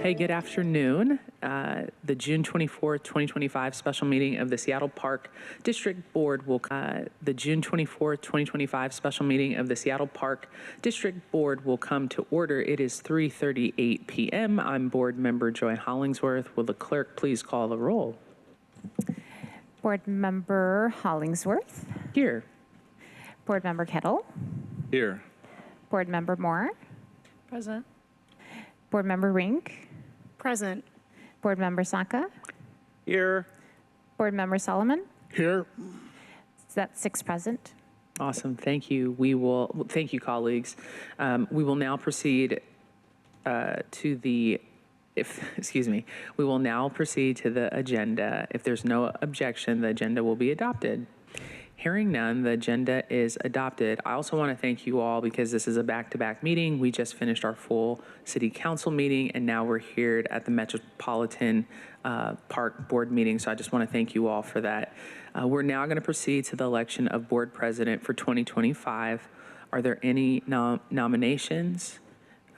Hey, good afternoon. The June 24th, 2025 special meeting of the Seattle Park District Board will the June 24th, 2025 special meeting of the Seattle Park District Board will come to order. It is 3:38 p.m. I'm Board Member Joy Hollingsworth. Will the clerk please call the roll? Board Member Hollingsworth. Here. Board Member Kettle. Here. Board Member Moore. Present. Board Member Rink. Present. Board Member Saka. Here. Board Member Solomon. Here. Is that 6 present? Awesome. Thank you. Thank you, colleagues. We will now proceed we will now proceed to the agenda. If there's no objection, the agenda will be adopted. Hearing none, the agenda is adopted. I also want to thank you all because this is a back-to-back meeting. We just finished our full city council meeting, and now we're here at the Metropolitan Park Board meeting. So I just want to thank you all for that. We're now going to proceed to the election of board president for 2025. Are there any nominations?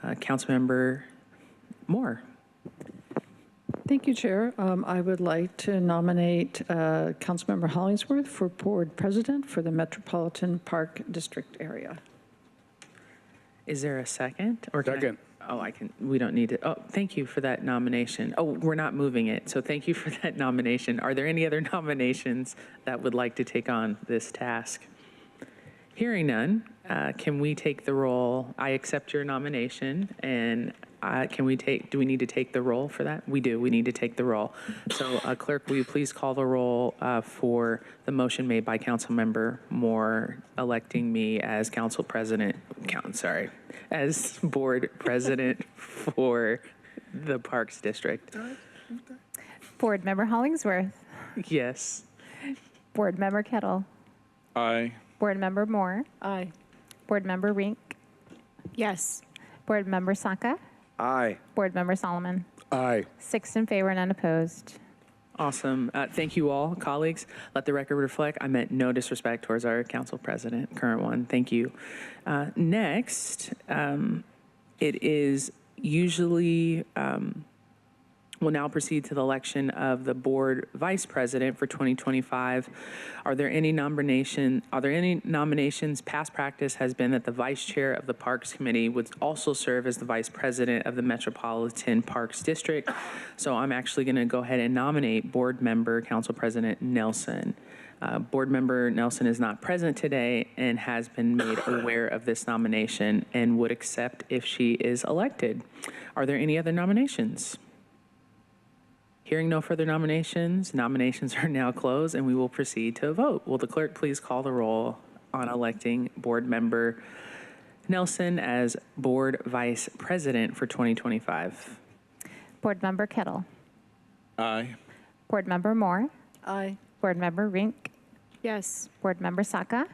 Councilmember Moore. Thank you, Chair. I would like to nominate Councilmember Hollingsworth for board president for the Metropolitan Park District area. Is there a second? Or Second. We don't need to. Oh, thank you for that nomination. Oh, we're not moving it. So thank you for that nomination. Are there any other nominations that would like to take on this task? Hearing none, can we take the roll? I accept your nomination, and do we need to take the roll for that? We do. We need to take the roll. So, clerk, will you please call the roll for the motion made by Councilmember Moore electing me as as board president for the Parks District? Board Member Hollingsworth. Yes. Board Member Kettle. Aye. Board Member Moore. Aye. Board Member Rink. Yes. Board Member Saka. Aye. Board Member Solomon. Aye. 6 in favor, none opposed. Awesome. Thank you all, colleagues. Let the record reflect, I meant no disrespect towards our council president, current one. Thank you. Next, it is usually, we'll now proceed to the election of the board vice president for 2025. Are there any nominations? Past practice has been that the vice chair of the Parks Committee would also serve as the vice president of the Metropolitan Parks District. So I'm actually going to go ahead and nominate board member Council President Nelson. Board member Nelson is not present today and has been made aware of this nomination and would accept if she is elected. Are there any other nominations? Hearing no further nominations, nominations are now closed and we will proceed to a vote. Will the clerk please call the roll on electing board member Nelson as board vice president for 2025? Board Member Kettle. Aye. Board Member Moore. Aye. Board Member Rink. Yes. Board Member Saka.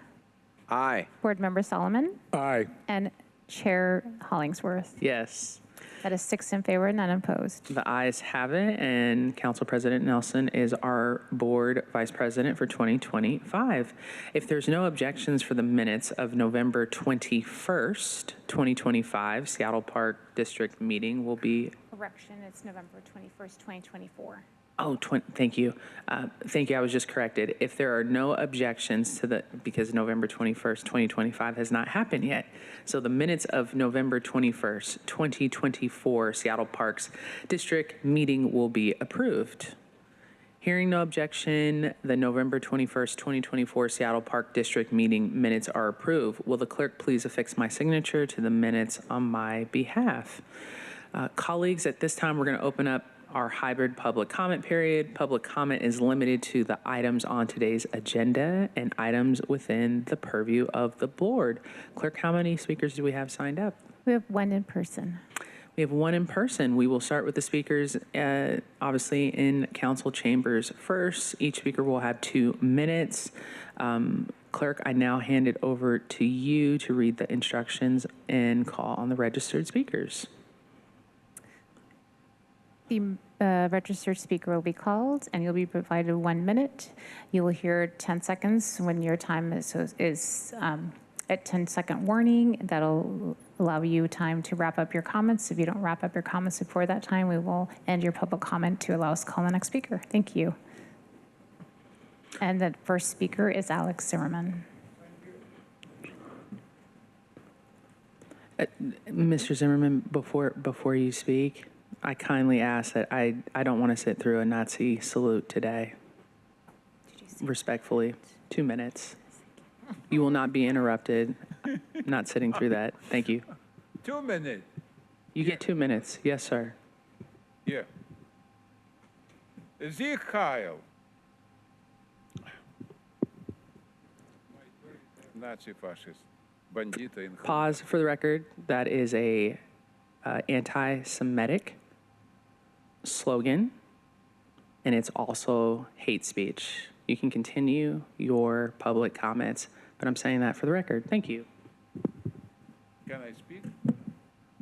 Aye. Board Member Solomon. Aye. And Chair Hollingsworth. Yes. That is 6 in favor, none opposed. The ayes have it, and Council President Nelson is our board vice president for 2025. If there's no objections for the minutes of November 21st, 2025, Seattle Park District meeting will be... Correction, it's November 21st, 2024. Oh, thank you. Thank you. I was just corrected. If there are no objections to because November 21st, 2025 has not happened yet. So the minutes of November 21st, 2024 Seattle Parks District meeting will be approved. Hearing no objection, the November 21st, 2024 Seattle Park District meeting minutes are approved. Will the clerk please affix my signature to the minutes on my behalf? Colleagues, at this time, we're going to open up our hybrid public comment period. Public comment is limited to the items on today's agenda and items within the purview of the board. Clerk, how many speakers do we have signed up? We have 1 in person. We have 1 in person. We will start with the speakers, obviously in council chambers first. Each speaker will have 2 minutes. Clerk, I now hand it over to you to read the instructions and call on the registered speakers. The registered speaker will be called and you'll be provided 1 minute. You will hear 10 seconds when your time is a 10-second warning. That'll allow you time to wrap up your comments. If you don't wrap up your comments before that time, we will end your public comment to allow us to call the next speaker. Thank you. And the first speaker is Alex Zimmerman. Mr. Zimmerman, before you speak, I kindly ask that I don't want to sit through a Nazi salute today. Respectfully, 2 minutes. You will not be interrupted. Not sitting through that. Thank you. 2 minutes. You get 2 minutes. Yes, sir. Yeah. Sieg Heil. Nazi fascist. Bandita in Pause for the record. That is a anti-Semitic slogan, and it's also hate speech. You can continue your public comments, but I'm saying that for the record. Thank you. Can I speak?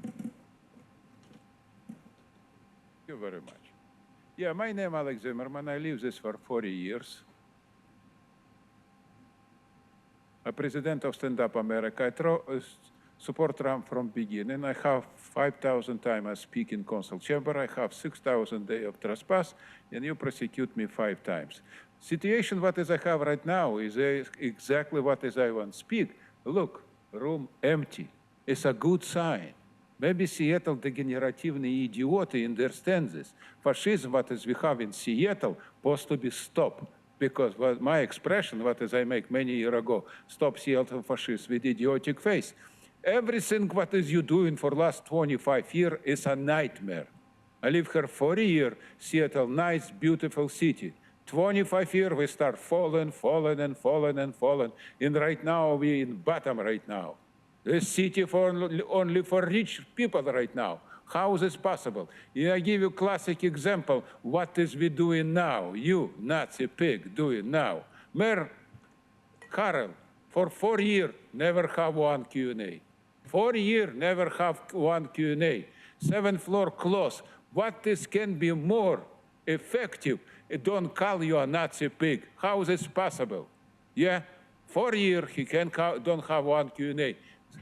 Thank you very much. Yeah, my name is Alex Zimmerman. I live this for 40 years. I'm president of Stand Up America. I support Trump from beginning. I have 5,000 times I speak in council chamber. I have 6,000 days of trespass, and you prosecute me 5 times. Situation what is I have right now is exactly what is I want to speak. Look, room empty. It's a good sign. Maybe Seattle degenerativные idioты understand this. Fascism what is we have in Seattle supposed to be stopped. Because what my expression, what is I make many years ago, stop Seattle fascists with idiotic face. Everything what is you doing for last 25 years is a nightmare. I live here 40 years, Seattle, nice, beautiful city. 25 years we start falling. And right now we in bottom right now. This city for only for rich people right now. How is this possible? I give you classic example. What is we doing now? You, Nazi pig, doing now. Mayor Harrell, for 4 years, never have one Q&A. 4 years, never have one Q&A. 7th floor closed. What this can be more effective? Don't call you a Nazi pig. How is this possible? Yeah, 4 years, he don't have one Q&A.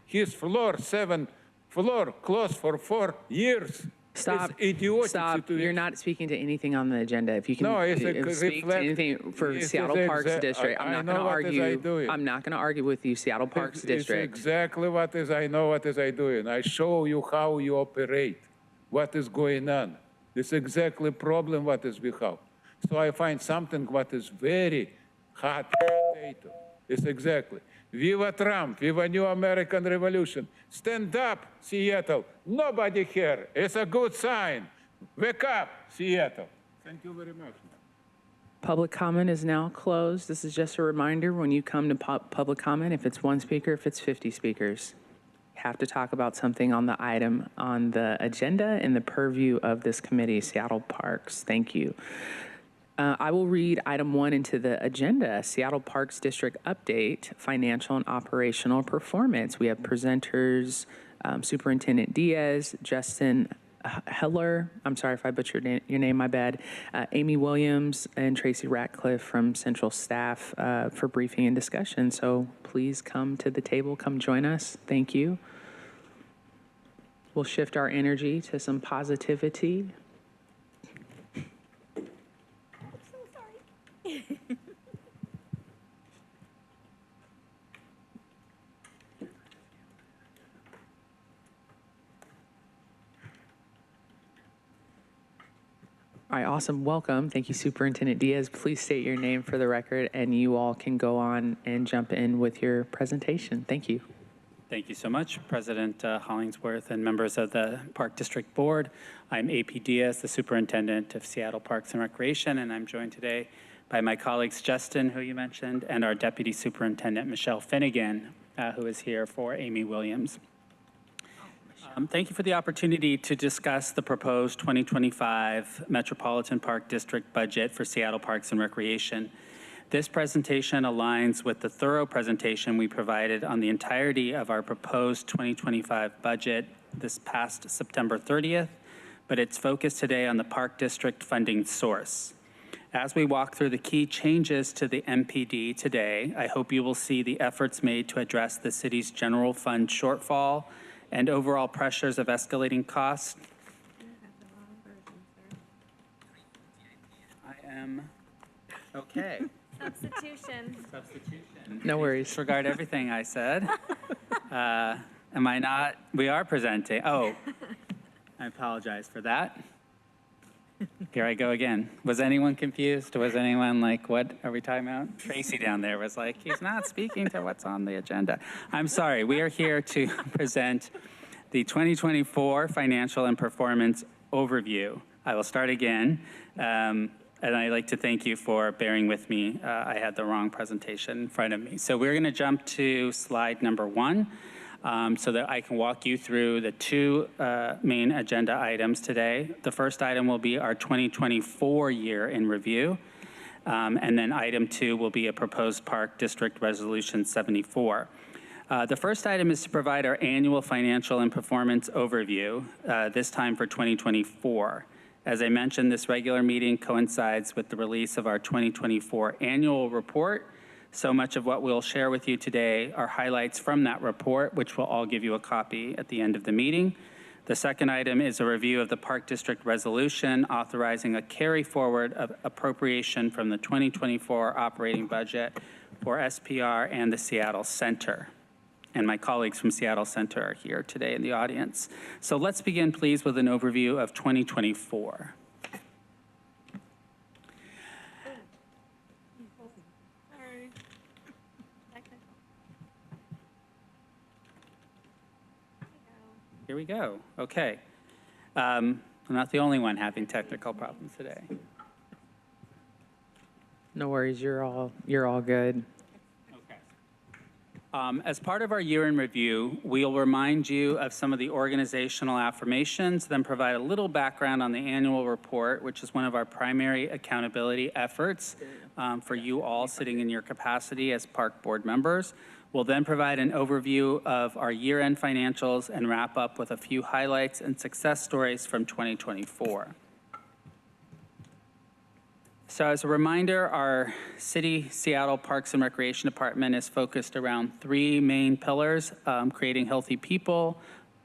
His floor, 7th floor closed for 4 years. Stop. It's idiotic Stop. situation. You're not speaking to anything on the agenda. If you can No, it's speak to anything for Seattle Parks District, I'm not going to argue. I'm not going to argue with you, Seattle Parks District. It's exactly what is I know what is I doing. I show you how you operate, what is going on. It's exactly problem what is we have. So I find something what is very hot potato. It's exactly. Viva Trump, viva New American Revolution. Stand up, Seattle. Nobody here. It's a good sign. Wake up, Seattle. Thank you very much. Public comment is now closed. This is just a reminder when you come to public comment, if it's 1 speaker, if it's 50 speakers, you have to talk about something on the item on the agenda in the purview of this committee, Seattle Parks. Thank you. I will read item 1 into the agenda, Seattle Parks District Update, Financial and Operational Performance. We have presenters, Superintendent Diaz, Justin Heller, I'm sorry if I butchered your name, my bad, Amy Williams, and Tracy Ratcliffe from Central Staff for briefing and discussion. So please come to the table, come join us. Thank you. We'll shift our energy to some positivity. All right, awesome. Welcome. Thank you, Superintendent Diaz. Please state your name for the record, and you all can go on and jump in with your presentation. Thank you. Thank you so much, President Hollingsworth and members of the Park District Board. I'm AP Diaz, the Superintendent of Seattle Parks and Recreation, and I'm joined today by my colleagues Justin, who you mentioned, and our Deputy Superintendent, Michelle Finnegan, who is here for Amy Williams. Thank you for the opportunity to discuss the proposed 2025 Metropolitan Park District budget for Seattle Parks and Recreation. This presentation aligns with the thorough presentation we provided on the entirety of our proposed 2025 budget this past September 30th, but it's focused today on the Park District funding source. As we walk through the key changes to the MPD today, I hope you will see the efforts made to address the city's general fund shortfall and overall pressures of escalating costs. I am okay. Substitution. Substitution. No worries. Disregard everything I said. Am I not? We are presenting. Oh, I apologize for that. Here I go again. Was anyone confused? Was anyone like, what are we talking about? Tracy down there was like, he's not speaking to what's on the agenda. I'm sorry. We are here to present the 2024 financial and performance overview. I will start again. And I'd like to thank you for bearing with me. I had the wrong presentation in front of me. So we're going to jump to slide number 1. So that I can walk you through the two main agenda items today. The first item will be our 2024 year in review. And then item 2 will be a proposed park district resolution 74. The first item is to provide our annual financial and performance overview, this time for 2024. As I mentioned, this regular meeting coincides with the release of our 2024 annual report. So much of what we'll share with you today are highlights from that report, which we'll all give you a copy at the end of the meeting. The second item is a review of the Park District resolution authorizing a carry forward of appropriation from the 2024 operating budget for SPR and the Seattle Center. And my colleagues from Seattle Center are here today in the audience. So let's begin, please, with an overview of 2024. Here we go. Okay. I'm not the only one having technical problems today. No worries. You're all good. Okay. As part of our year in review, we'll remind you of some of the organizational affirmations, then provide a little background on the annual report, which is one of our primary accountability efforts for you all sitting in your capacity as park board members. We'll then provide an overview of our year-end financials and wrap up with a few highlights and success stories from 2024. So as a reminder, our City Seattle Parks and Recreation Department is focused around 3 main pillars: creating healthy people,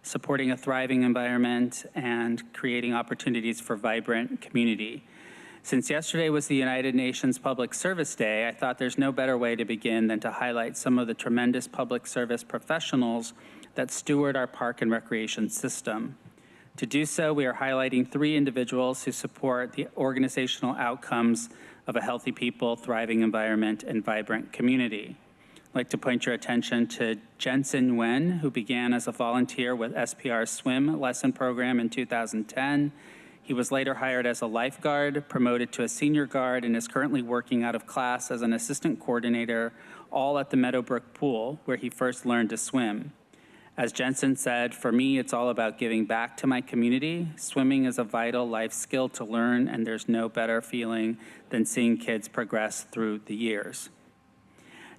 supporting a thriving environment, and creating opportunities for vibrant community. Since yesterday was the United Nations Public Service Day, I thought there's no better way to begin than to highlight some of the tremendous public service professionals that steward our park and recreation system. To do so, we are highlighting 3 individuals who support the organizational outcomes of a healthy people, thriving environment, and vibrant community. I'd like to point your attention to Jensen Wen, who began as a volunteer with SPR's swim lesson program in 2010. He was later hired as a lifeguard, promoted to a senior guard, and is currently working out of class as an assistant coordinator, all at the Meadowbrook Pool, where he first learned to swim. As Jensen said, "For me, it's all about giving back to my community. Swimming is a vital life skill to learn, and there's no better feeling than seeing kids progress through the years."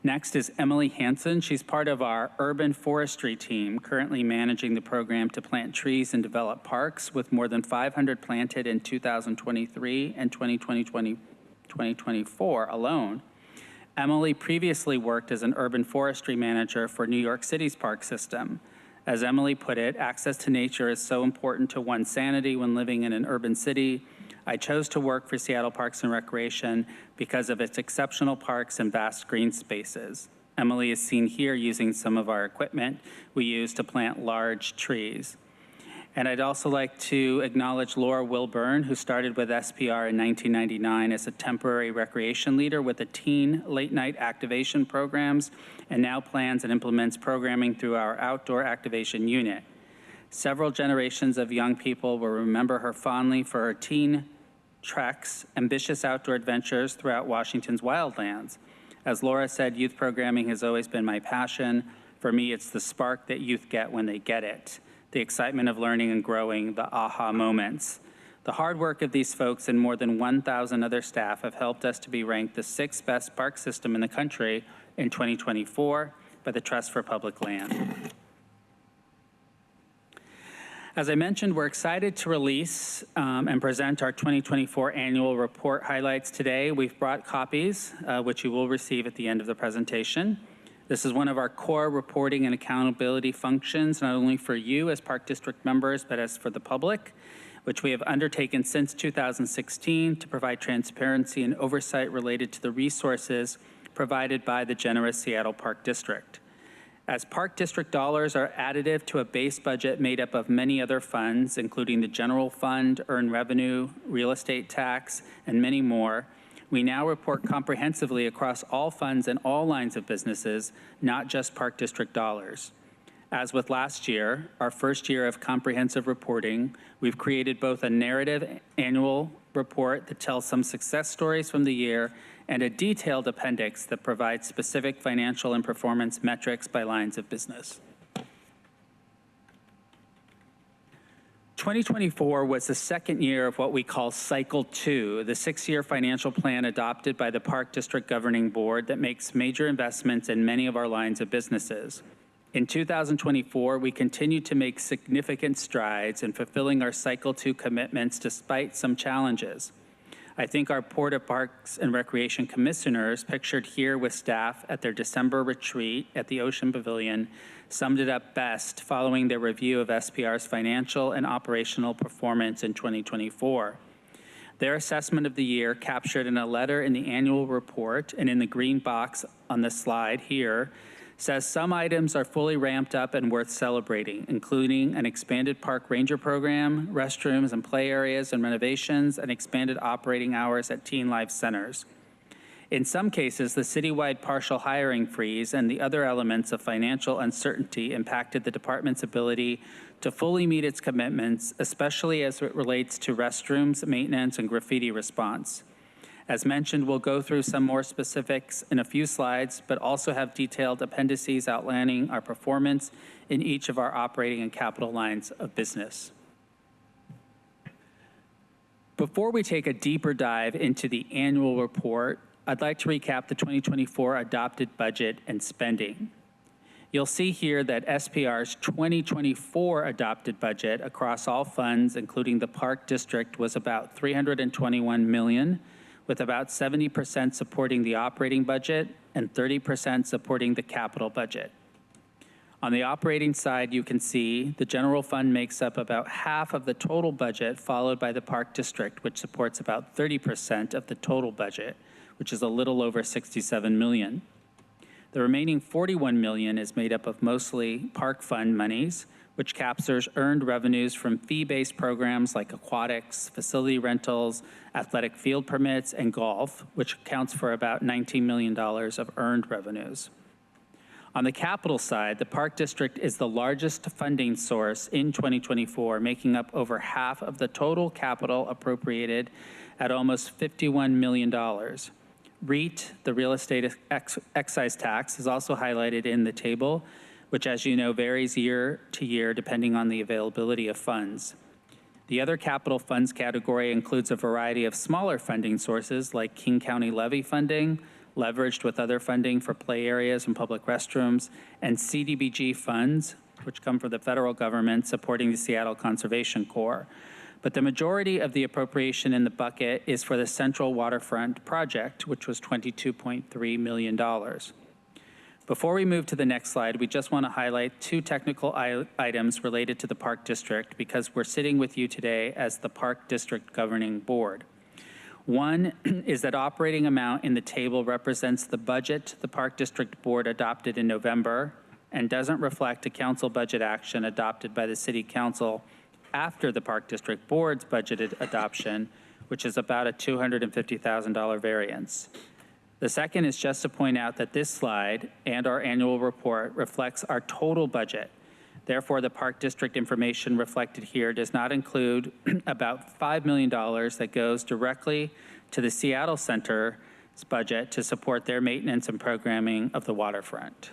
Next is Emily Hansen. She's part of our urban forestry team, currently managing the program to plant trees and develop parks, with more than 500 planted in 2023 and 2024 alone. Emily previously worked as an urban forestry manager for New York City's park system. As Emily put it, access to nature is so important to one's sanity when living in an urban city. I chose to work for Seattle Parks and Recreation because of its exceptional parks and vast green spaces. Emily is seen here using some of our equipment we use to plant large trees. And I'd also like to acknowledge Laura Wilburn, who started with SPR in 1999 as a temporary recreation leader with the teen late-night activation programs, and now plans and implements programming through our outdoor activation unit. Several generations of young people will remember her fondly for her teen treks, ambitious outdoor adventures throughout Washington's wildlands. As Laura said, youth programming has always been my passion. For me, it's the spark that youth get when they get it, the excitement of learning and growing, the aha moments. The hard work of these folks and more than 1,000 other staff have helped us to be ranked the 6th best park system in the country in 2024 by the Trust for Public Land. As I mentioned, we're excited to release and present our 2024 annual report highlights today. We've brought copies, which you will receive at the end of the presentation. This is one of our core reporting and accountability functions, not only for you as Park District members, but as for the public, which we have undertaken since 2016 to provide transparency and oversight related to the resources provided by the generous Seattle Park District. As Park District dollars are additive to a base budget made up of many other funds, including the general fund, earned revenue, real estate tax, and many more, we now report comprehensively across all funds and all lines of businesses, not just Park District dollars. As with last year, our first year of comprehensive reporting, we've created both a narrative annual report that tells some success stories from the year and a detailed appendix that provides specific financial and performance metrics by lines of business. 2024 was the second year of what we call Cycle 2, the 6-year financial plan adopted by the Park District Governing Board that makes major investments in many of our lines of businesses. In 2024, we continued to make significant strides in fulfilling our Cycle 2 commitments despite some challenges. I think our Board of Parks and Recreation Commissioners, pictured here with staff at their December retreat at the Ocean Pavilion, summed it up best following their review of SPR's financial and operational performance in 2024. Their assessment of the year, captured in a letter in the annual report and in the green box on the slide here, says some items are fully ramped up and worth celebrating, including an expanded park ranger program, restrooms and play areas and renovations, and expanded operating hours at Teen Life centers. In some cases, the citywide partial hiring freeze and the other elements of financial uncertainty impacted the department's ability to fully meet its commitments, especially as it relates to restrooms, maintenance, and graffiti response. As mentioned, we'll go through some more specifics in a few slides, but also have detailed appendices outlining our performance in each of our operating and capital lines of business. Before we take a deeper dive into the annual report, I'd like to recap the 2024 adopted budget and spending. You'll see here that SPR's 2024 adopted budget across all funds, including the Park District, was about $321 million, with about 70% supporting the operating budget and 30% supporting the capital budget. On the operating side, you can see the general fund makes up about half of the total budget, followed by the Park District, which supports about 30% of the total budget, which is a little over $67 million. The remaining $41 million is made up of mostly park fund monies, which captures earned revenues from fee-based programs like aquatics, facility rentals, athletic field permits, and golf, which accounts for about $19 million of earned revenues. On the capital side, the Park District is the largest funding source in 2024, making up over half of the total capital appropriated at almost $51 million. REIT, the real estate excise tax, is also highlighted in the table, which, as you know, varies year to year depending on the availability of funds. The other capital funds category includes a variety of smaller funding sources like King County levy funding, leveraged with other funding for play areas and public restrooms, and CDBG funds, which come from the federal government supporting the Seattle Conservation Corps. But the majority of the appropriation in the bucket is for the Central Waterfront project, which was $22.3 million. Before we move to the next slide, we just want to highlight two technical items related to the Park District because we're sitting with you today as the Park District Governing Board. One is that operating amount in the table represents the budget the Park District Board adopted in November and doesn't reflect a council budget action adopted by the City Council after the Park District Board's budgeted adoption, which is about a $250,000 variance. The second is just to point out that this slide and our annual report reflects our total budget. Therefore, the Park District information reflected here does not include about $5 million that goes directly to the Seattle Center's budget to support their maintenance and programming of the waterfront.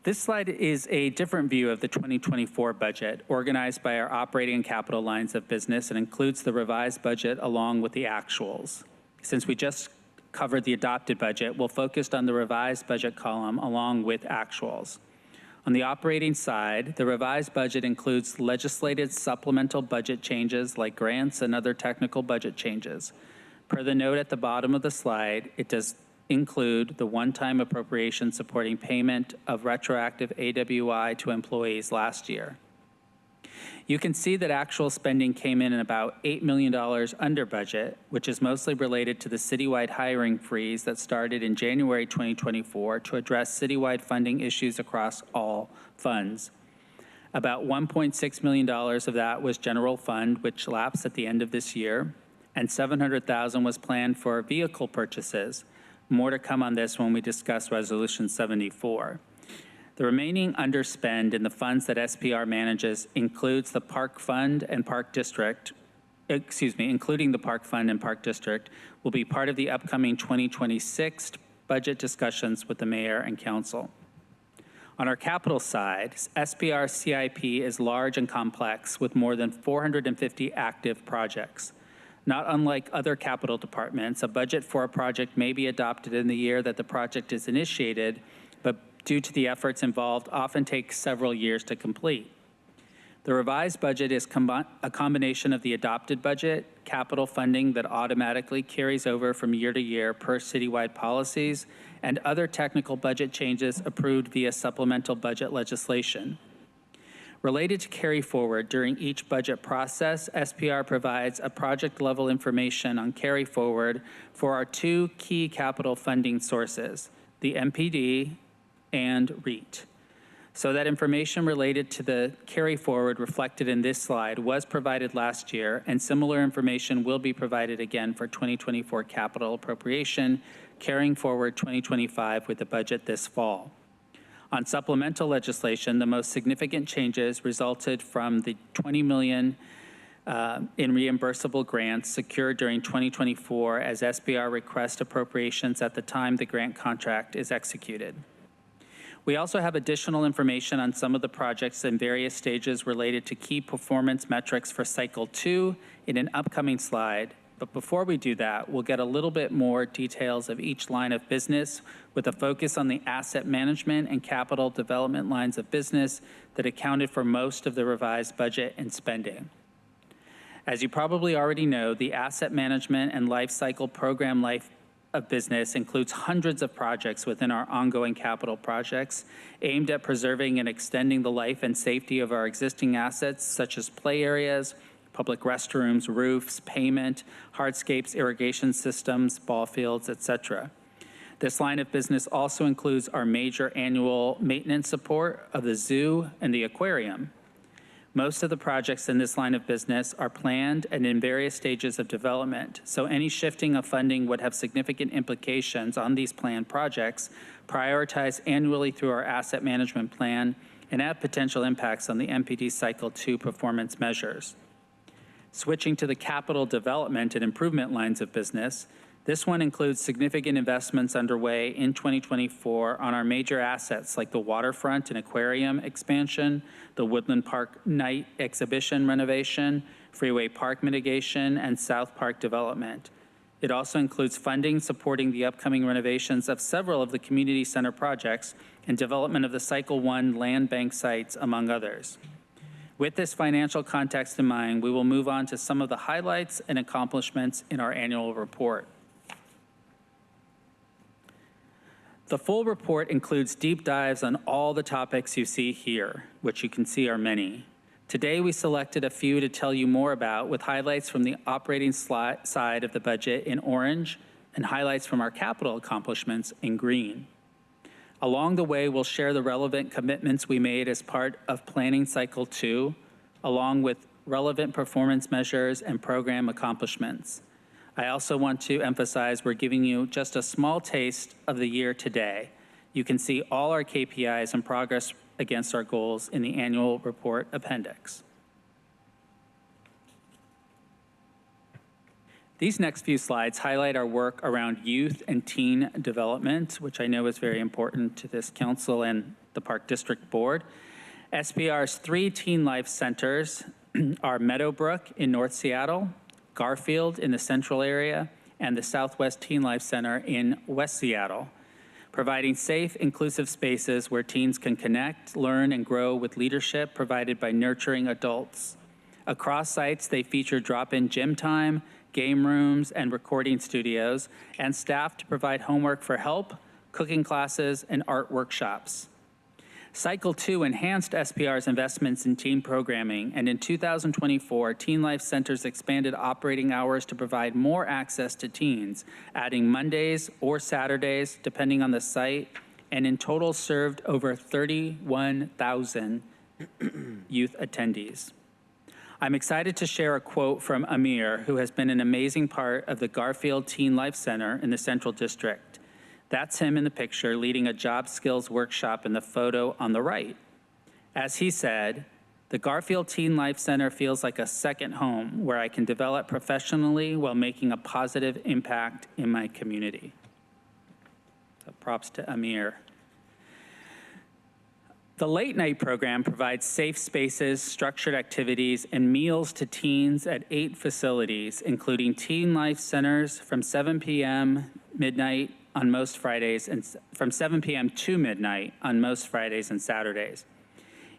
This slide is a different view of the 2024 budget, organized by our operating and capital lines of business, and includes the revised budget along with the actuals. Since we just covered the adopted budget, we'll focus on the revised budget column along with actuals. On the operating side, the revised budget includes legislated supplemental budget changes like grants and other technical budget changes. Per the note at the bottom of the slide, it does include the one-time appropriation supporting payment of retroactive AWI to employees last year. You can see that actual spending came in at about $8 million under budget, which is mostly related to the citywide hiring freeze that started in January 2024 to address citywide funding issues across all funds. About $1.6 million of that was general fund, which lapsed at the end of this year, and $700,000 was planned for vehicle purchases. More to come on this when we discuss Resolution 74. The remaining underspend in the funds that SPR manages includes the Park Fund and Park District, including the Park Fund and Park District, will be part of the upcoming 2026 budget discussions with the Mayor and Council. On our capital side, SPR CIP is large and complex with more than 450 active projects. Not unlike other capital departments, a budget for a project may be adopted in the year that the project is initiated, but due to the efforts involved, often takes several years to complete. The revised budget is a combination of the adopted budget, capital funding that automatically carries over from year to year per citywide policies, and other technical budget changes approved via supplemental budget legislation. Related to carry forward, during each budget process, SPR provides a project-level information on carry forward for our two key capital funding sources, the MPD and REIT. So that information related to the carry forward reflected in this slide was provided last year, and similar information will be provided again for 2024 capital appropriation, carrying forward 2025 with the budget this fall. On supplemental legislation, the most significant changes resulted from the $20 million in reimbursable grants secured during 2024 as SPR requests appropriations at the time the grant contract is executed. We also have additional information on some of the projects in various stages related to key performance metrics for Cycle 2 in an upcoming slide. But before we do that, we'll get a little bit more details of each line of business with a focus on the asset management and capital development lines of business that accounted for most of the revised budget and spending. As you probably already know, the asset management and life cycle program life of business includes hundreds of projects within our ongoing capital projects aimed at preserving and extending the life and safety of our existing assets, such as play areas, public restrooms, roofs, pavement, hardscapes, irrigation systems, ball fields, etc. This line of business also includes our major annual maintenance support of the zoo and the aquarium. Most of the projects in this line of business are planned and in various stages of development, so any shifting of funding would have significant implications on these planned projects, prioritized annually through our asset management plan, and have potential impacts on the MPD Cycle 2 performance measures. Switching to the capital development and improvement lines of business, this one includes significant investments underway in 2024 on our major assets like the waterfront and aquarium expansion, the Woodland Park night exhibition renovation, Freeway Park mitigation, and South Park development. It also includes funding supporting the upcoming renovations of several of the community center projects and development of the Cycle 1 land bank sites, among others. With this financial context in mind, we will move on to some of the highlights and accomplishments in our annual report. The full report includes deep dives on all the topics you see here, which you can see are many. Today, we selected a few to tell you more about, with highlights from the operating side of the budget in orange and highlights from our capital accomplishments in green. Along the way, we'll share the relevant commitments we made as part of Planning Cycle 2, along with relevant performance measures and program accomplishments. I also want to emphasize we're giving you just a small taste of the year today. You can see all our KPIs and progress against our goals in the annual report appendix. These next few slides highlight our work around youth and teen development, which I know is very important to this council and the Park District Board. SPR's 3 teen life centers are Meadowbrook in North Seattle, Garfield in the central area, and the Southwest Teen Life Center in West Seattle, providing safe, inclusive spaces where teens can connect, learn, and grow with leadership provided by nurturing adults. Across sites, they feature drop-in gym time, game rooms, and recording studios, and staff to provide homework for help, cooking classes, and art workshops. Cycle 2 enhanced SPR's investments in teen programming, and in 2024, Teen Life Centers expanded operating hours to provide more access to teens, adding Mondays or Saturdays, depending on the site, and in total served over 31,000 youth attendees. I'm excited to share a quote from Amir, who has been an amazing part of the Garfield Teen Life Center in the Central District. That's him in the picture leading a job skills workshop in the photo on the right. As he said, the Garfield Teen Life Center feels like a second home where I can develop professionally while making a positive impact in my community. So props to Amir. The late night program provides safe spaces, structured activities, and meals to teens at 8 facilities, including Teen Life Centers from 7 p.m. midnight on most Fridays and from 7 p.m. to midnight on most Fridays and Saturdays.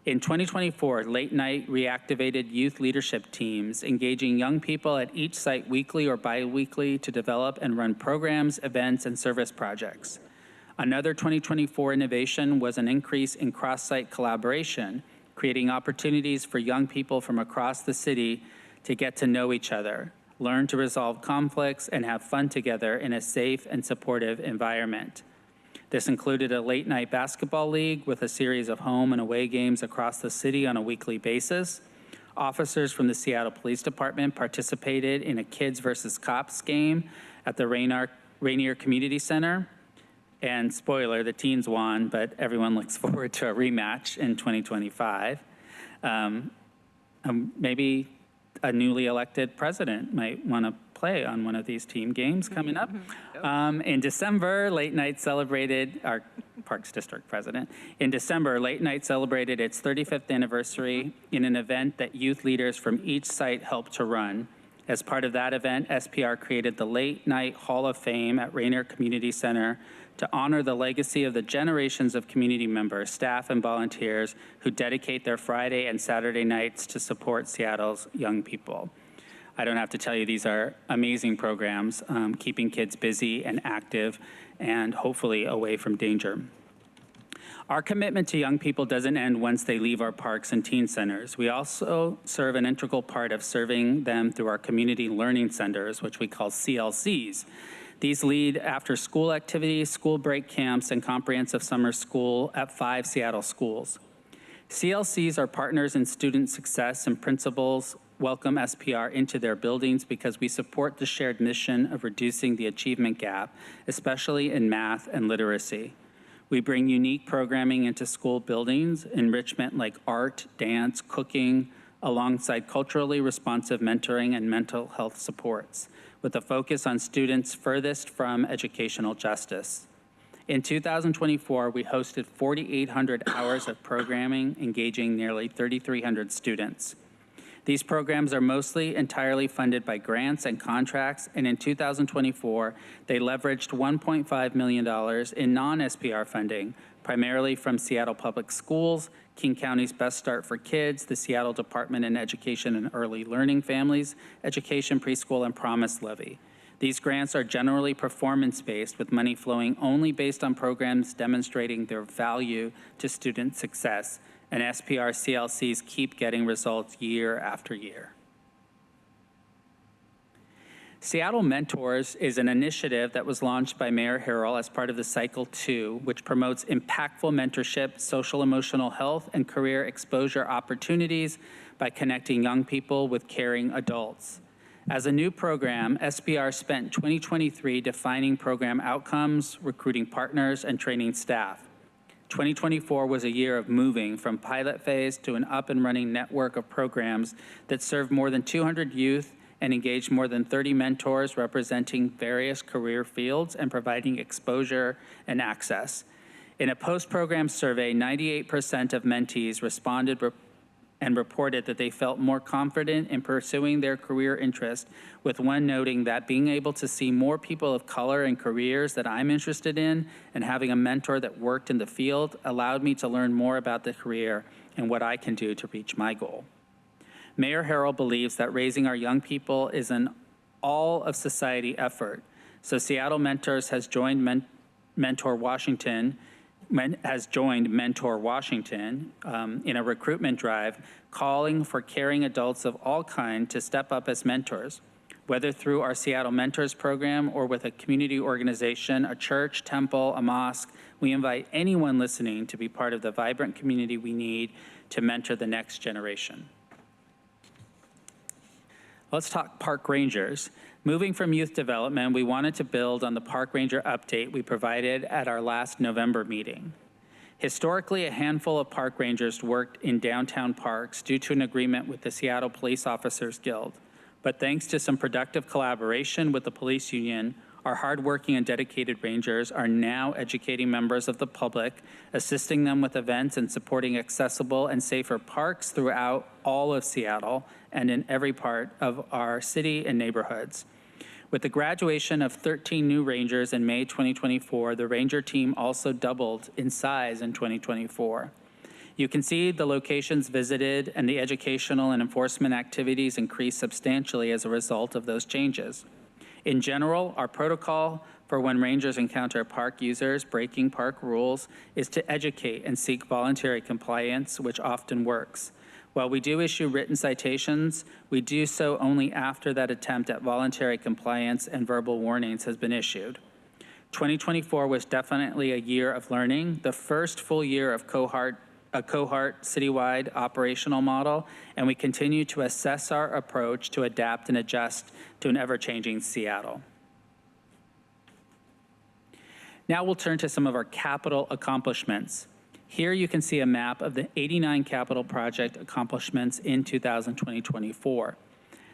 In 2024, Late Night reactivated youth leadership teams, engaging young people at each site weekly or bi-weekly to develop and run programs, events, and service projects. Another 2024 innovation was an increase in cross-site collaboration, creating opportunities for young people from across the city to get to know each other, learn to resolve conflicts, and have fun together in a safe and supportive environment. This included a late night basketball league with a series of home and away games across the city on a weekly basis. Officers from the Seattle Police Department participated in a Kids versus Cops game at the Rainier Community Center. And spoiler, the teens won, but everyone looks forward to a rematch in 2025. Maybe a newly elected president might want to play on one of these team games coming up. In December, Late Night celebrated, our Parks District president, in December, Late Night celebrated its 35th anniversary in an event that youth leaders from each site helped to run. As part of that event, SPR created the Late Night Hall of Fame at Rainier Community Center to honor the legacy of the generations of community members, staff, and volunteers who dedicate their Friday and Saturday nights to support Seattle's young people. I don't have to tell you, these are amazing programs, keeping kids busy and active and hopefully away from danger. Our commitment to young people doesn't end once they leave our parks and teen centers. We also serve an integral part of serving them through our community learning centers, which we call CLCs. These lead after school activities, school break camps, and comprehensive summer school at 5 Seattle schools. CLCs are partners in student success, and principals welcome SPR into their buildings because we support the shared mission of reducing the achievement gap, especially in math and literacy. We bring unique programming into school buildings, enrichment like art, dance, cooking, alongside culturally responsive mentoring and mental health supports, with a focus on students furthest from educational justice. In 2024, we hosted 4,800 hours of programming, engaging nearly 3,300 students. These programs are mostly entirely funded by grants and contracts, and in 2024, they leveraged $1.5 million in non-SPR funding, primarily from Seattle Public Schools, King County's Best Start for Kids, the Seattle Department in Education and Early Learning Families, Education Preschool, and Promise Levy. These grants are generally performance-based, with money flowing only based on programs demonstrating their value to student success, and SPR CLCs keep getting results year after year. Seattle Mentors is an initiative that was launched by Mayor Harrell as part of the Cycle 2, which promotes impactful mentorship, social emotional health, and career exposure opportunities by connecting young people with caring adults. As a new program, SPR spent 2023 defining program outcomes, recruiting partners, and training staff. 2024 was a year of moving from pilot phase to an up and running network of programs that served more than 200 youth and engaged more than 30 mentors representing various career fields and providing exposure and access. In a post-program survey, 98% of mentees responded and reported that they felt more confident in pursuing their career interest, with one noting that being able to see more people of color in careers that I'm interested in and having a mentor that worked in the field allowed me to learn more about the career and what I can do to reach my goal. Mayor Harrell believes that raising our young people is an all of society effort. So Seattle Mentors has joined Mentor Washington in a recruitment drive calling for caring adults of all kinds to step up as mentors, whether through our Seattle Mentors program or with a community organization, a church, temple, a mosque. We invite anyone listening to be part of the vibrant community we need to mentor the next generation. Let's talk park rangers. Moving from youth development, we wanted to build on the park ranger update we provided at our last November meeting. Historically, a handful of park rangers worked in downtown parks due to an agreement with the Seattle Police Officers Guild. But thanks to some productive collaboration with the police union, our hardworking and dedicated rangers are now educating members of the public, assisting them with events and supporting accessible and safer parks throughout all of Seattle and in every part of our city and neighborhoods. With the graduation of 13 new rangers in May 2024, the ranger team also doubled in size in 2024. You can see the locations visited and the educational and enforcement activities increased substantially as a result of those changes. In general, our protocol for when rangers encounter park users breaking park rules is to educate and seek voluntary compliance, which often works. While we do issue written citations, we do so only after that attempt at voluntary compliance and verbal warnings has been issued. 2024 was definitely a year of learning, the first full year of a cohort citywide operational model, and we continue to assess our approach to adapt and adjust to an ever-changing Seattle. Now we'll turn to some of our capital accomplishments. Here you can see a map of the 89 capital project accomplishments in 2024.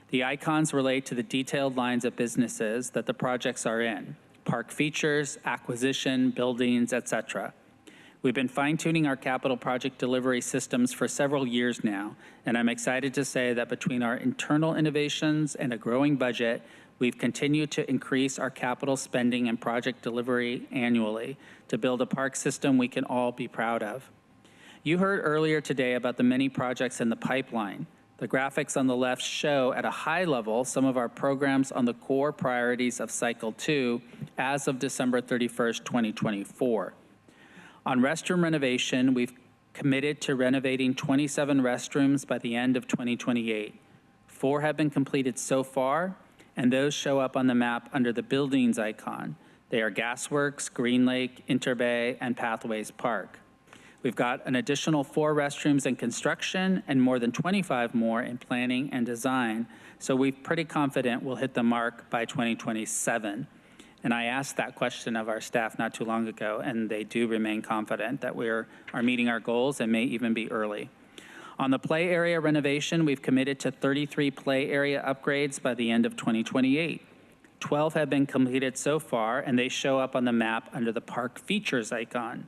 The icons relate to the detailed lines of businesses that the projects are in: park features, acquisition, buildings, etc. We've been fine-tuning our capital project delivery systems for several years now, and I'm excited to say that between our internal innovations and a growing budget, we've continued to increase our capital spending and project delivery annually to build a park system we can all be proud of. You heard earlier today about the many projects in the pipeline. The graphics on the left show at a high level some of our programs on the core priorities of Cycle 2 as of December 31st, 2024. On restroom renovation, we've committed to renovating 27 restrooms by the end of 2028. 4 have been completed so far, and those show up on the map under the buildings icon. They are Gasworks, Green Lake, Interbay, and Pathways Park. We've got an additional 4 restrooms in construction and more than 25 more in planning and design, so we're pretty confident we'll hit the mark by 2027. And I asked that question of our staff not too long ago, and they do remain confident that we are meeting our goals and may even be early. On the play area renovation, we've committed to 33 play area upgrades by the end of 2028. 12 have been completed so far, and they show up on the map under the park features icon.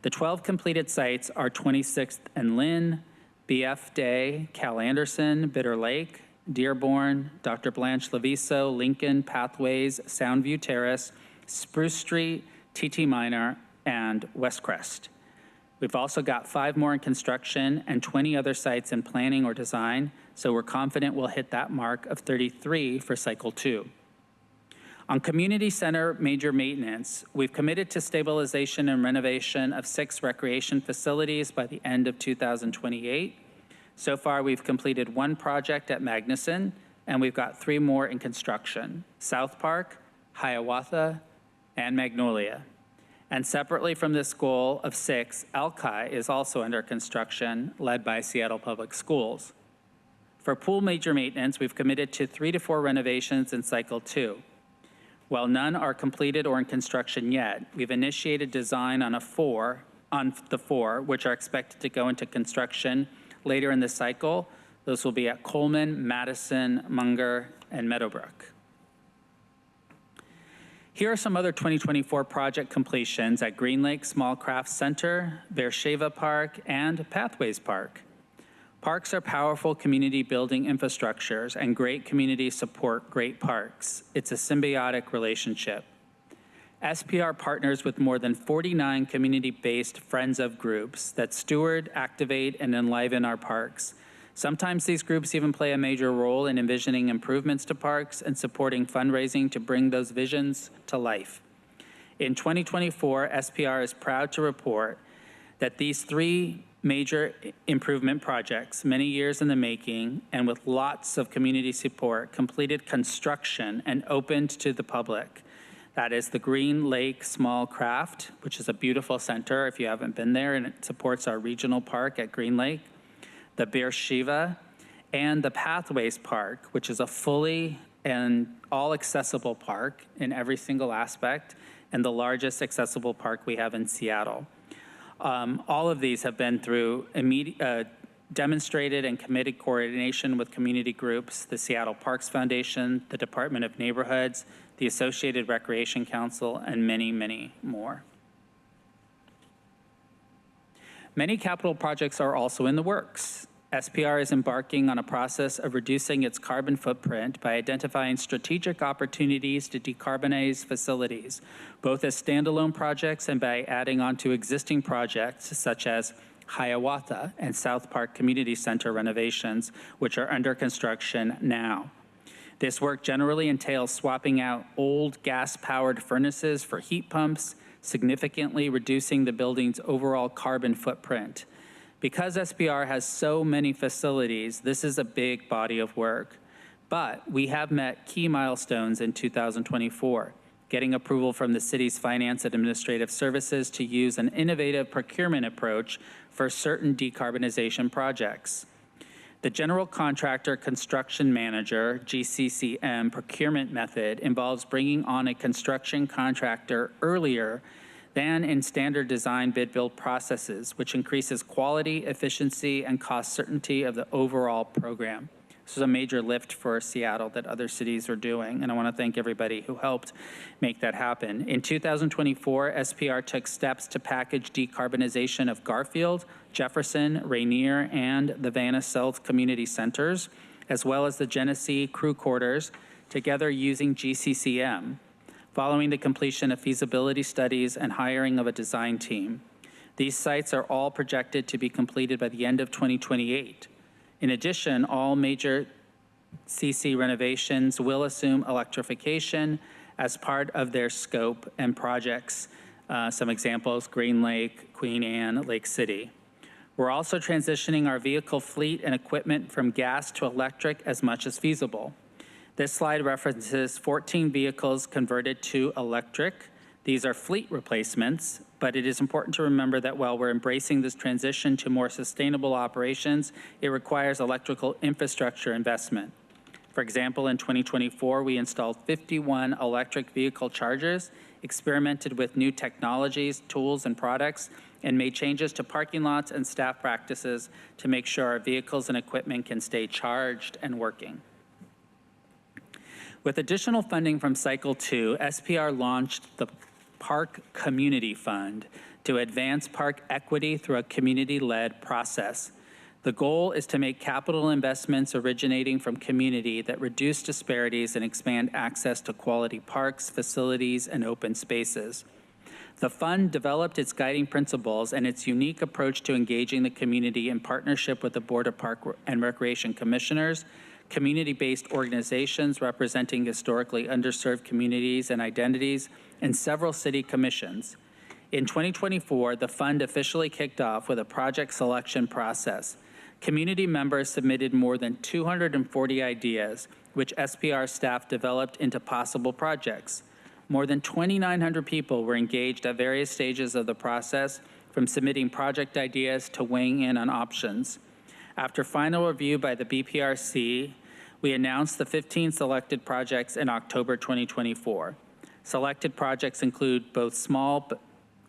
The 12 completed sites are 26th and Lynn, BF Day, Cal Anderson, Bitter Lake, Dearborn, Dr. Blanche Leviso, Lincoln, Pathways, Soundview Terrace, Spruce Street, TT Minor, and Westcrest. We've also got 5 more in construction and 20 other sites in planning or design, so we're confident we'll hit that mark of 33 for Cycle 2. On community center major maintenance, we've committed to stabilization and renovation of 6 recreation facilities by the end of 2028. So far, we've completed 1 project at Magnuson, and we've got 3 more in construction: South Park, Hiawatha, and Magnolia. And separately from this goal of 6, Alki is also under construction, led by Seattle Public Schools. For pool major maintenance, we've committed to 3 to 4 renovations in Cycle 2. While none are completed or in construction yet, we've initiated design on the 4, which are expected to go into construction later in the cycle. Those will be at Coleman, Madison, Munger, and Meadowbrook. Here are some other 2024 project completions at Green Lake Small Craft Center, Beersheba Park, and Pathways Park. Parks are powerful community building infrastructures, and great communities support great parks. It's a symbiotic relationship. SPR partners with more than 49 community-based Friends of groups that steward, activate, and enliven our parks. Sometimes these groups even play a major role in envisioning improvements to parks and supporting fundraising to bring those visions to life. In 2024, SPR is proud to report that these 3 major improvement projects, many years in the making and with lots of community support, completed construction and opened to the public. That is the Green Lake Small Craft, which is a beautiful center if you haven't been there, and it supports our regional park at Green Lake, the Beersheba, and the Pathways Park, which is a fully and all accessible park in every single aspect, and the largest accessible park we have in Seattle. All of these have been through demonstrated and committed coordination with community groups, the Seattle Parks Foundation, the Department of Neighborhoods, the Associated Recreation Council, and many, many more. Many capital projects are also in the works. SPR is embarking on a process of reducing its carbon footprint by identifying strategic opportunities to decarbonize facilities, both as standalone projects and by adding on to existing projects such as Hiawatha and South Park Community Center renovations, which are under construction now. This work generally entails swapping out old gas-powered furnaces for heat pumps, significantly reducing the building's overall carbon footprint. Because SPR has so many facilities, this is a big body of work. But we have met key milestones in 2024, getting approval from the city's Finance and Administrative Services to use an innovative procurement approach for certain decarbonization projects. The General Contractor Construction Manager, GCCM, procurement method involves bringing on a construction contractor earlier than in standard design bid-build processes, which increases quality, efficiency, and cost certainty of the overall program. This is a major lift for Seattle that other cities are doing, and I want to thank everybody who helped make that happen. In 2024, SPR took steps to package decarbonization of Garfield, Jefferson, Rainier, and the Vanna South Community Centers, as well as the Genesee Crew Quarters, together using GCCM, following the completion of feasibility studies and hiring of a design team. These sites are all projected to be completed by the end of 2028. In addition, all major CC renovations will assume electrification as part of their scope and projects. Some examples, Green Lake, Queen Anne, Lake City. We're also transitioning our vehicle fleet and equipment from gas to electric as much as feasible. This slide references 14 vehicles converted to electric. These are fleet replacements, but it is important to remember that while we're embracing this transition to more sustainable operations, it requires electrical infrastructure investment. For example, in 2024, we installed 51 electric vehicle chargers, experimented with new technologies, tools, and products, and made changes to parking lots and staff practices to make sure our vehicles and equipment can stay charged and working. With additional funding from Cycle 2, SPR launched the Park Community Fund to advance park equity through a community-led process. The goal is to make capital investments originating from community that reduce disparities and expand access to quality parks, facilities, and open spaces. The fund developed its guiding principles and its unique approach to engaging the community in partnership with the Board of Park and Recreation Commissioners, community-based organizations representing historically underserved communities and identities, and several city commissions. In 2024, the fund officially kicked off with a project selection process. Community members submitted more than 240 ideas, which SPR staff developed into possible projects. More than 2,900 people were engaged at various stages of the process, from submitting project ideas to weighing in on options. After final review by the BPRC, we announced the 15 selected projects in October 2024. Selected projects include both small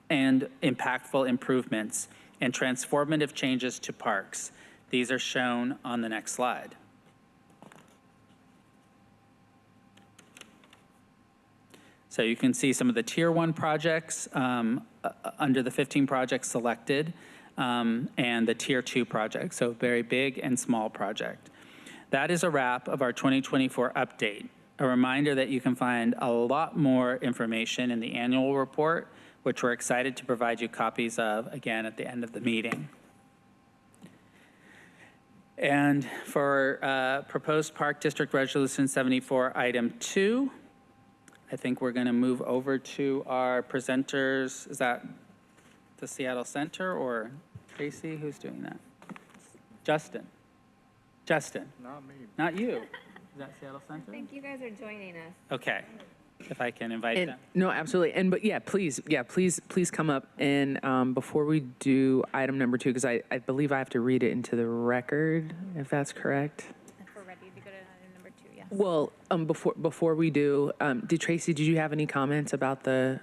and impactful improvements and transformative changes to parks. These are shown on the next slide. So you can see some of the Tier 1 projects under the 15 projects selected. and the Tier 2 project, so very big and small project. That is a wrap of our 2024 update. A reminder that you can find a lot more information in the annual report, which we're excited to provide you copies of again at the end of the meeting. And for proposed Park District Resolution 74, Item 2, I think we're going to move over to our presenters. Is that the Seattle Center or Tracy? Who's doing that? Justin. Not me. Not you. Is that Seattle Center? I think you guys are joining us. Okay. If I can invite And, them. no, absolutely. And but please come up. And before we do item number 2, because I believe I have to read it into the record, if that's correct. If we're ready to go to item number 2, yes. Well, before we do, Tracy, did you have any comments about the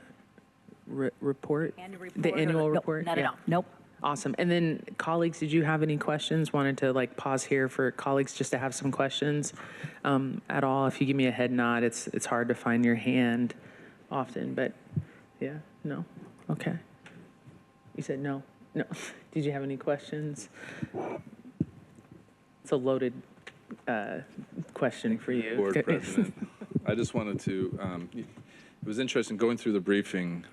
report? The annual report? Not at all. Nope. Awesome. And then colleagues, did you have any questions? Wanted to pause here for colleagues just to have some questions at all. If you give me a head nod, it's hard to find your hand often, but yeah, no? Okay. You said no? No. Did you have any questions? It's a loaded question for you. Board President, I just wanted to, it was interesting going through the briefing.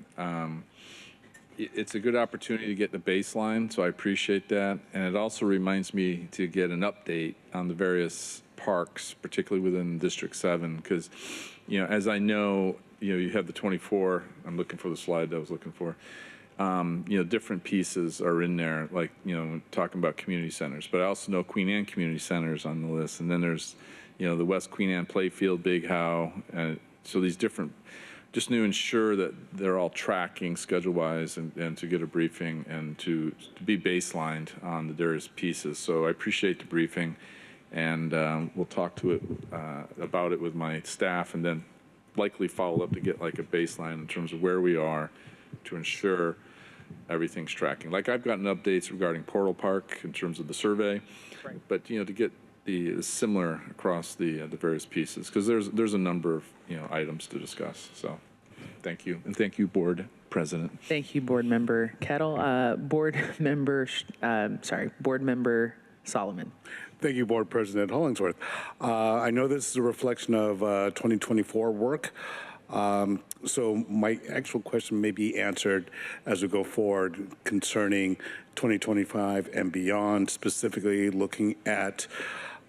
It's a good opportunity to get the baseline, so I appreciate that. And it also reminds me to get an update on the various parks, particularly within District 7, because, as I know, you have the 24, I'm looking for the slide I was looking for. Different pieces are in there, like, talking about community centers. But I also know Queen Anne Community Centers on the list. And then there's, the West Queen Anne Playfield, Big How. So these different, just to ensure that they're all tracking schedule-wise and to get a briefing and to be baselined on the various pieces. So I appreciate the briefing, and we'll talk to it about it with my staff, and then likely follow up to get a baseline in terms of where we are to ensure everything's tracking. I've gotten updates regarding Portal Park in terms of the survey, right. But to get the similar across the various pieces, because there's a number of items to discuss. So thank you, and thank you, Board President. Thank you, Board Member Kettle. Board Member Solomon. Thank you, Board President Hollingsworth. I know this is a reflection of 2024 work. So my actual question may be answered as we go forward concerning 2025 and beyond, specifically looking at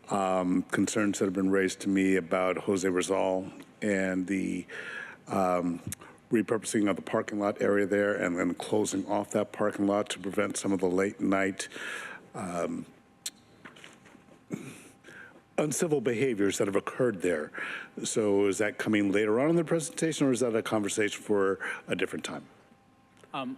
concerns that have been raised to me about Jose Rizal and the repurposing of the parking lot area there, and then closing off that parking lot to prevent some of the late night uncivil behaviors that have occurred there. So is that coming later on in the presentation, or is that a conversation for a different time?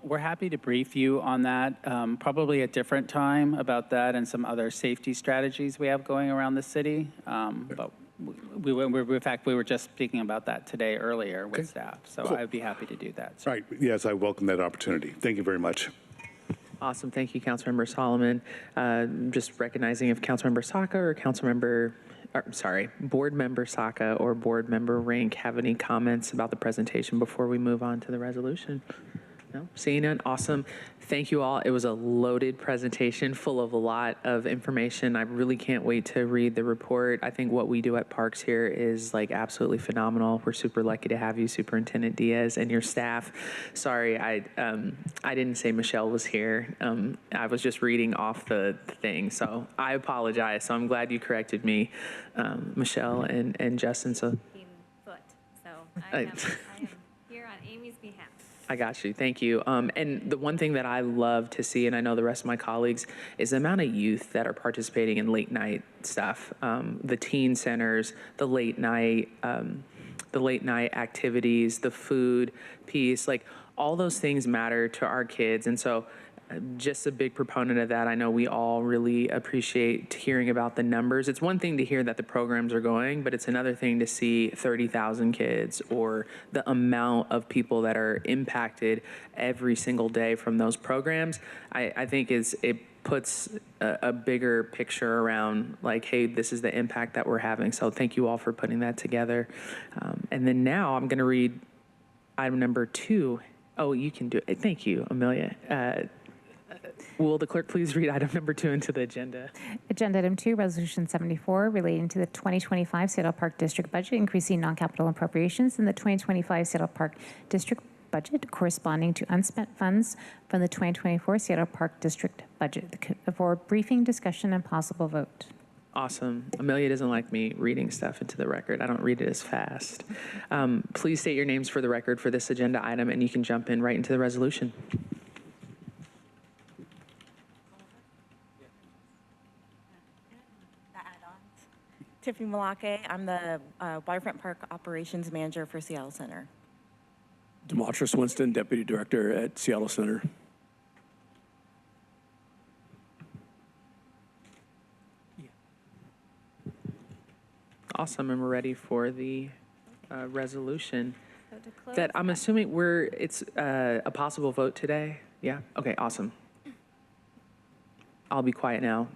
We're happy to brief you on that, probably a different time about that and some other safety strategies we have going around the city. But in fact, we were just speaking about that today earlier with staff. So Cool. I'd be happy to do that. Right. Yes, I welcome that opportunity. Thank you very much. Awesome. Thank you, Councilmember Solomon. Just recognizing if Councilmember Saka or Board Member Saka or Board Member Rink have any comments about the presentation before we move on to the resolution. No? Seeing none? Awesome. Thank you all. It was a loaded presentation full of a lot of information. I really can't wait to read the report. I think what we do at Parks here is absolutely phenomenal. We're super lucky to have you, Superintendent Diaz, and your staff. Sorry, I didn't say Michelle was here. I was just reading off the thing, so I apologize. So I'm glad you corrected me, Michelle and Justin. So Foot. So I am here on Amy's behalf. I got you. Thank you. And the one thing that I love to see, and I know the rest of my colleagues, is the amount of youth that are participating in late night stuff. The teen centers, the late night activities, the food piece, all those things matter to our kids. And so just a big proponent of that. I know we all really appreciate hearing about the numbers. It's one thing to hear that the programs are going, but it's another thing to see 30,000 kids or the amount of people that are impacted every single day from those programs. I think it puts a bigger picture around hey, this is the impact that we're having. So thank you all for putting that together. And then now I'm going to read item number 2. Oh, you can do it. Thank you, Amelia. Will the clerk please read item number 2 into the agenda? Agenda item 2, Resolution 74, relating to the 2025 Seattle Park District budget, increasing non-capital appropriations in the 2025 Seattle Park District budget corresponding to unspent funds from the 2024 Seattle Park District budget. For briefing, discussion, and possible vote. Awesome. Amelia doesn't like me reading stuff into the record. I don't read it as fast. Please state your names for the record for this agenda item, and you can jump in right into the resolution. Tiffany Malake, I'm the Waterfront Park Operations Manager for Seattle Center. Demetris Winston, Deputy Director at Seattle Center. Awesome, and we're ready for the resolution. So to close That I'm assuming it's a possible vote today? Yeah? Okay, awesome. I'll be quiet now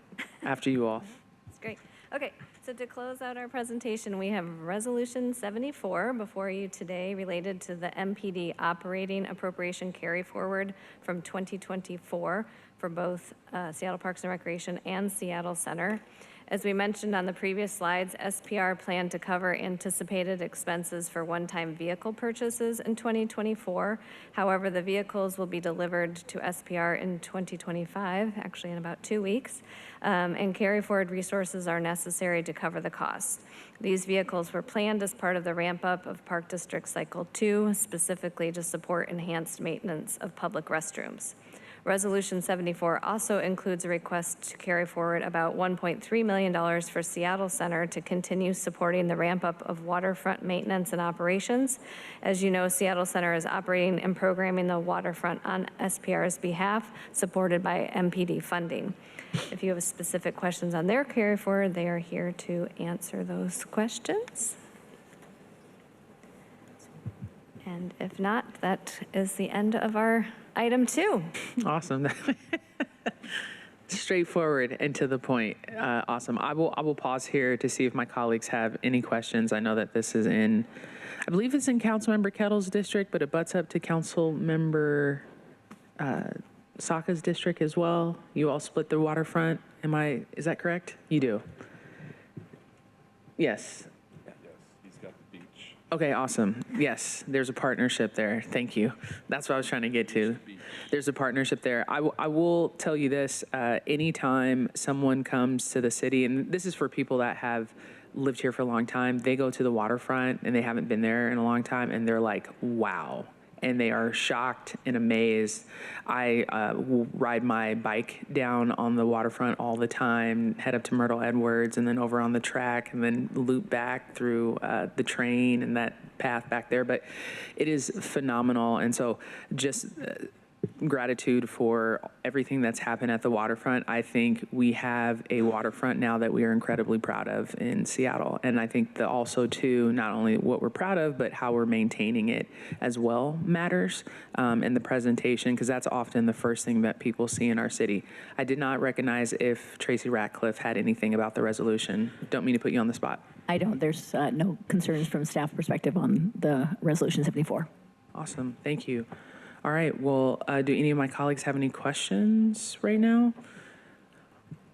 after you all. That's great. Okay, so to close out our presentation, we have Resolution 74 before you today related to the MPD operating appropriation carry forward from 2024 for both Seattle Parks and Recreation and Seattle Center. As we mentioned on the previous slides, SPR planned to cover anticipated expenses for one-time vehicle purchases in 2024. However, the vehicles will be delivered to SPR in 2025, actually in about 2 weeks, and carry forward resources are necessary to cover the costs. These vehicles were planned as part of the ramp-up of Park District Cycle 2, specifically to support enhanced maintenance of public restrooms. Resolution 74 also includes a request to carry forward about $1.3 million for Seattle Center to continue supporting the ramp-up of waterfront maintenance and operations. As you know, Seattle Center is operating and programming the waterfront on SPR's behalf, supported by MPD funding. If you have specific questions on their carry forward, they are here to answer those questions. And if not, that is the end of our item 2. Awesome. Straightforward and to the point. Awesome. I will pause here to see if my colleagues have any questions. I know that this is I believe it's in Councilmember Kettle's district, but it butts up to Councilmember Saka's district as well. You all split the waterfront. Is that correct? You do. Yes. He's got the beach. Okay, awesome. Yes, there's a partnership there. Thank you. That's what I was trying to get to. There's a partnership there. I will tell you this, anytime someone comes to the city, and this is for people that have lived here for a long time, they go to the waterfront and they haven't been there in a long time and they're like, wow. And they are shocked and amazed. I will ride my bike down on the waterfront all the time, head up to Myrtle Edwards, and then over on the track, and then loop back through the train and that path back there. But it is phenomenal. And so just gratitude for everything that's happened at the waterfront. I think we have a waterfront now that we are incredibly proud of in Seattle. And I think that also too, not only what we're proud of, but how we're maintaining it as well matters in the presentation, because that's often the first thing that people see in our city. I did not recognize if Tracy Ratcliffe had anything about the resolution. Don't mean to put you on the spot. I don't. There's no concerns from staff perspective on the Resolution 74. Awesome. Thank you. All right, well, do any of my colleagues have any questions right now?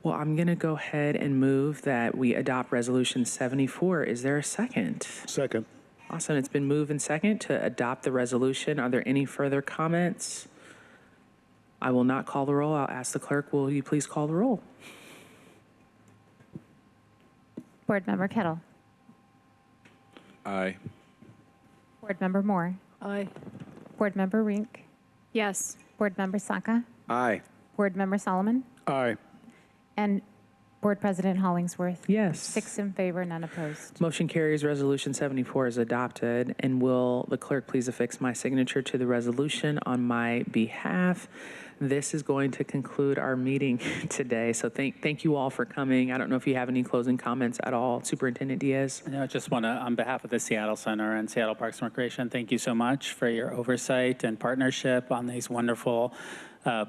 Well, I'm going to go ahead and move that we adopt Resolution 74. Is there a second? Second. Awesome, it's been moved and second to adopt the resolution. Are there any further comments? I will not call the roll. I'll ask the clerk, will you please call the roll? Board Member Kettle. Aye. Board Member Moore. Aye. Board Member Rink. Yes. Board Member Saka. Aye. Board Member Solomon. Aye. And Board President Hollingsworth. Yes. 6 in favor, none opposed. Motion carries. Resolution 74 is adopted. And will the clerk please affix my signature to the resolution on my behalf? This is going to conclude our meeting today. So thank you all for coming. I don't know if you have any closing comments at all. Superintendent Diaz? I just want to, on behalf of the Seattle Center and Seattle Parks and Recreation, thank you so much for your oversight and partnership on these wonderful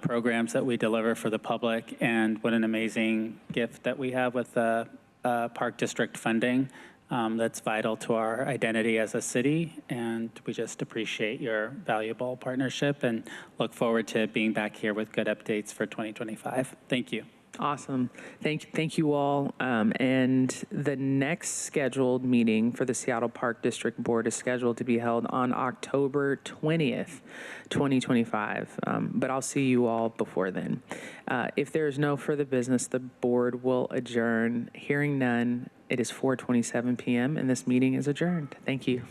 programs that we deliver for the public. And what an amazing gift that we have with the Park District funding. that's vital to our identity as a city, and we just appreciate your valuable partnership and look forward to being back here with good updates for 2025. Thank you. Awesome. Thank you all. And the next scheduled meeting for the Seattle Park District Board is scheduled to be held on October 20th, 2025. But I'll see you all before then. If there is no further business, the board will adjourn. Hearing none, it is 4:27 p.m. and this meeting is adjourned. Thank you.